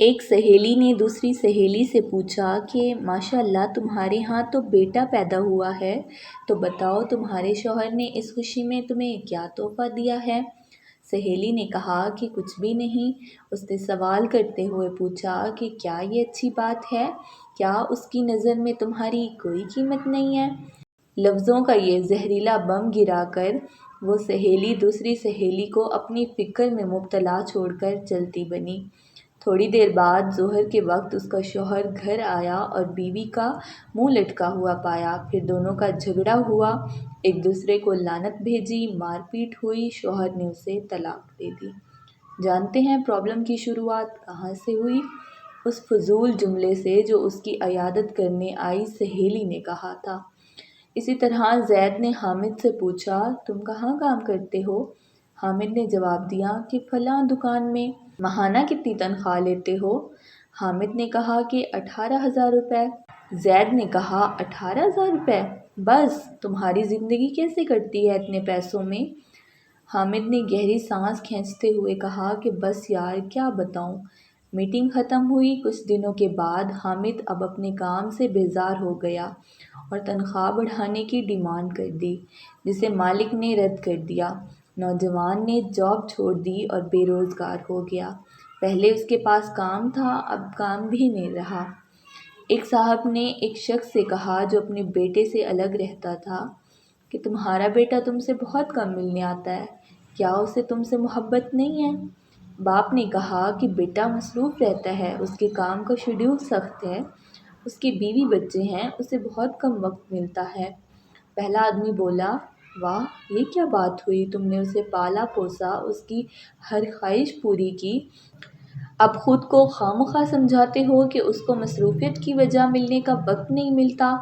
ایک سہیلی نے دوسری سہیلی سے پوچھا کہ ماشاءاللہ تمہارے ہاں تو بیٹا پیدا ہوا ہے، تو بتاؤ تمہارے شوہر نے اس خوشی میں تمہیں کیا تحفہ دیا ہے؟ سہیلی نے کہا کہ کچھ بھی نہیں۔ اس نے سوال کرتے ہوئے پوچھا کہ کیا یہ اچھی بات ہے؟ کیا اس کی نظر میں تمہاری کوئی قیمت نہیں ہے؟ لفظوں کا یہ زہریلا بم گرا کر وہ سہیلی دوسری سہیلی کو اپنی فکر میں مبتلا چھوڑ کر چلتی بنی۔ تھوڑی دیر بعد ظہر کے وقت اس کا شوہر گھر آیا اور بیوی کا منہ لٹکا ہوا پایا۔ پھر دونوں کا جھگڑا ہوا، ایک دوسرے کو لعنت بھیجی، مار پیٹ ہوئی، شوہر نے اسے طلاق دے دی۔ جانتے ہیں پرابلم کی شروعات کہاں سے ہوئی؟ اس فضول جملے سے جو اس کی عیادت کرنے آئی سہیلی نے کہا تھا۔ اسی طرح زید نے حامد سے پوچھا، تم کہاں کام کرتے ہو؟ حامد نے جواب دیا کہ فلاں دکان میں۔ ماہانہ کتنی تنخواہ لیتے ہو؟ حامد نے کہا کہ 18,000 روپے۔ زید نے کہا 18,000 روپے؟ بس تمہاری زندگی کیسے کٹتی ہے اتنے پیسوں میں؟ حامد نے گہری سانس کھینچتے ہوئے کہا کہ بس یار کیا بتاؤں۔ میٹنگ ختم ہوئی۔ کچھ دنوں کے بعد حامد اب اپنے کام سے بیزار ہو گیا اور تنخواہ بڑھانے کی ڈیمانڈ کر دی، جسے مالک نے رد کر دیا۔ نوجوان نے جاب چھوڑ دی اور بے روزگار ہو گیا۔ پہلے اس کے پاس کام تھا، اب کام بھی نہیں رہا۔ ایک صاحب نے ایک شخص سے کہا جو اپنے بیٹے سے الگ رہتا تھا کہ تمہارا بیٹا تم سے بہت کم ملنے آتا ہے، کیا اسے تم سے محبت نہیں ہے؟ باپ نے کہا کہ بیٹا مصروف رہتا ہے، اس کے کام کا شیڈول سخت ہے، اس کی بیوی بچے ہیں، اسے بہت کم وقت ملتا ہے۔ پہلا آدمی بولا، واہ یہ کیا بات ہوئی، تم نے اسے پالا پوسا، اس کی ہر خواہش پوری کی، اب خود کو خواہ مخواہ سمجھاتے ہو کہ اس کو مصروفیت کی وجہ ملنے کا وقت نہیں ملتا۔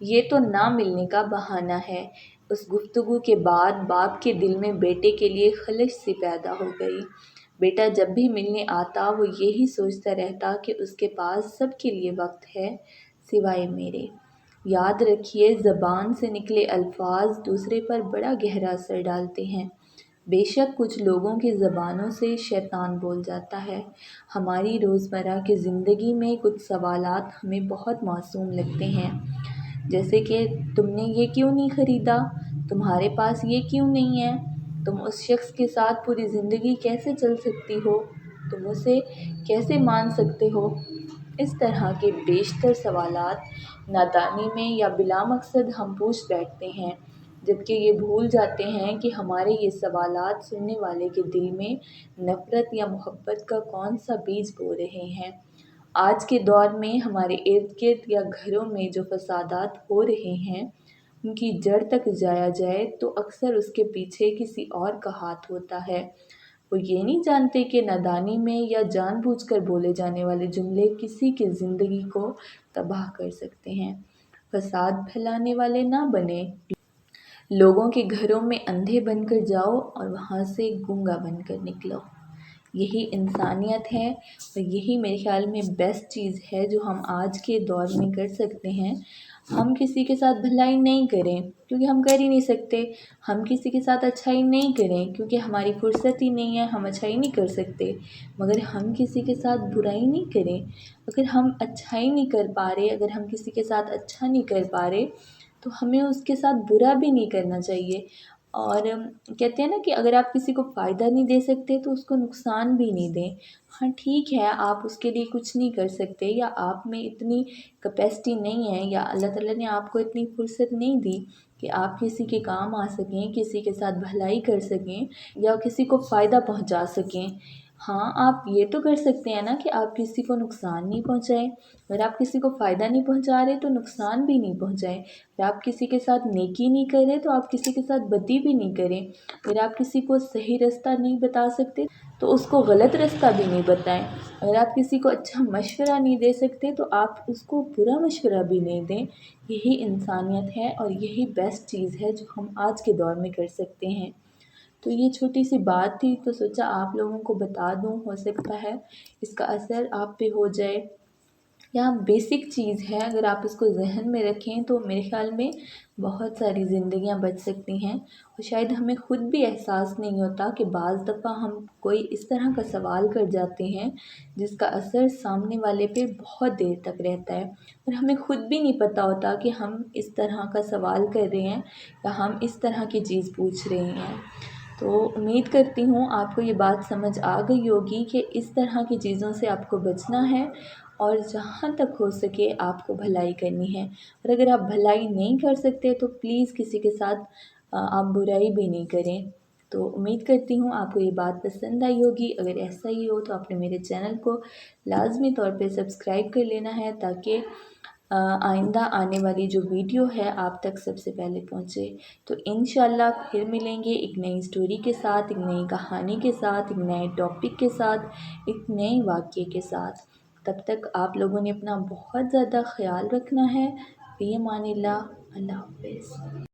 یہ تو نہ ملنے کا بہانہ ہے۔ اس گفتگو کے بعد باپ کے دل میں بیٹے کے لیے خلش سی پیدا ہو گئی۔ بیٹا جب بھی ملنے آتا وہ یہی سوچتا رہتا کہ اس کے پاس سب کے لیے وقت ہے سوائے میرے۔ یاد رکھیے زبان سے نکلے الفاظ دوسرے پر بڑا گہرا اثر ڈالتے ہیں۔ بے شک کچھ لوگوں کی زبانوں سے شیطان بول جاتا ہے۔ ہماری روزمرہ کی زندگی میں کچھ سوالات ہمیں بہت معصوم لگتے ہیں، جیسے کہ تم نے یہ کیوں نہیں خریدا؟ تمہارے پاس یہ کیوں نہیں ہے؟ تم اس شخص کے ساتھ پوری زندگی کیسے چل سکتی ہو؟ تم اسے کیسے مان سکتے ہو؟ اس طرح کے بیشتر سوالات نادانی میں یا بلا مقصد ہم پوچھ بیٹھتے ہیں، جبکہ یہ بھول جاتے ہیں کہ ہمارے یہ سوالات سننے والے کے دل میں نفرت یا محبت کا کون سا بیج بو رہے ہیں۔ آج کے دور میں ہمارے ارد گرد یا گھروں میں جو فسادات ہو رہے ہیں، ان کی جڑ تک جایا جائے تو اکثر اس کے پیچھے کسی اور کا ہاتھ ہوتا ہے۔ وہ یہ نہیں جانتے کہ نادانی میں یا جان بوجھ کر بولے جانے والے جملے کسی کی زندگی کو تباہ کر سکتے ہیں۔ فساد پھیلانے والے نہ بنیں۔ لوگوں کے گھروں میں اندھے بن کر جاؤ اور وہاں سے گونگا بن کر نکلو۔ یہی انسانیت ہے اور یہی میرے خیال میں بیسٹ چیز ہے جو ہم آج کے دور میں کر سکتے ہیں۔ ہم کسی کے ساتھ بھلائی نہیں کریں کیونکہ ہم کر ہی نہیں سکتے، ہم کسی کے ساتھ اچھائی نہیں کریں کیونکہ ہماری فرصت ہی نہیں ہے، ہم اچھائی نہیں کر سکتے، مگر ہم کسی کے ساتھ برائی نہیں کریں۔ اگر ہم اچھائی نہیں کر پا رہے، اگر ہم کسی کے ساتھ اچھا نہیں کر پا رہے تو ہمیں اس کے ساتھ برا بھی نہیں کرنا چاہیے۔ اور کہتے ہیں نا کہ اگر آپ کسی کو فائدہ نہیں دے سکتے تو اس کو نقصان بھی نہیں دیں۔ ہاں ٹھیک ہے آپ اس کے لیے کچھ نہیں کر سکتے، یا آپ میں اتنی کیپیسٹی نہیں ہے، یا اللہ تعالیٰ نے آپ کو اتنی فرصت نہیں دی کہ آپ کسی کے کام آ سکیں، کسی کے ساتھ بھلائی کر سکیں یا کسی کو فائدہ پہنچا سکیں۔ ہاں آپ یہ تو کر سکتے ہیں نا کہ آپ کسی کو نقصان نہیں پہنچائیں۔ اگر آپ کسی کو فائدہ نہیں پہنچا رہے تو نقصان بھی نہیں پہنچائیں۔ اگر آپ کسی کے ساتھ نیکی نہیں کر رہے تو آپ کسی کے ساتھ بدی بھی نہیں کریں۔ اگر آپ کسی کو صحیح رستہ نہیں بتا سکتے تو اس کو غلط رستہ بھی نہیں بتائیں۔ اگر آپ کسی کو اچھا مشورہ نہیں دے سکتے تو آپ اس کو برا مشورہ بھی نہیں دیں۔ یہی انسانیت ہے اور یہی بیسٹ چیز ہے جو ہم آج کے دور میں کر سکتے ہیں۔ تو یہ چھوٹی سی بات تھی تو سوچا آپ لوگوں کو بتا دوں، ہو سکتا ہے اس کا اثر آپ پہ ہو جائے۔ یا بیسک چیز ہے، اگر آپ اس کو ذہن میں رکھیں تو میرے خیال میں بہت ساری زندگیاں بچ سکتی ہیں، اور شاید ہمیں خود بھی احساس نہیں ہوتا کہ بعض دفعہ ہم کوئی اس طرح کا سوال کر جاتے ہیں جس کا اثر سامنے والے پہ بہت دیر تک رہتا ہے، اور ہمیں خود بھی نہیں پتہ ہوتا کہ ہم اس طرح کا سوال کر رہے ہیں یا ہم اس طرح کی چیز پوچھ رہے ہیں۔ تو امید کرتی ہوں آپ کو یہ بات سمجھ آ گئی ہوگی کہ اس طرح کی چیزوں سے آپ کو بچنا ہے، اور جہاں تک ہو سکے آپ کو بھلائی کرنی ہے، اور اگر آپ بھلائی نہیں کر سکتے تو پلیز کسی کے ساتھ آپ برائی بھی نہیں کریں۔ تو امید کرتی ہوں آپ کو یہ بات پسند آئی ہوگی، اگر ایسا ہی ہو تو آپ نے میرے چینل کو لازمی طور پہ سبسکرائب کر لینا ہے تاکہ آئندہ آنے والی جو ویڈیو ہے آپ تک سب سے پہلے پہنچے۔ تو انشاءاللہ پھر ملیں گے ایک نئی سٹوری کے ساتھ، ایک نئی کہانی کے ساتھ، ایک نئے ٹاپک کے ساتھ، ایک نئے واقعے کے ساتھ۔ تب تک آپ لوگوں نے اپنا بہت زیادہ خیال رکھنا ہے۔ فی امان اللہ، اللہ حافظ۔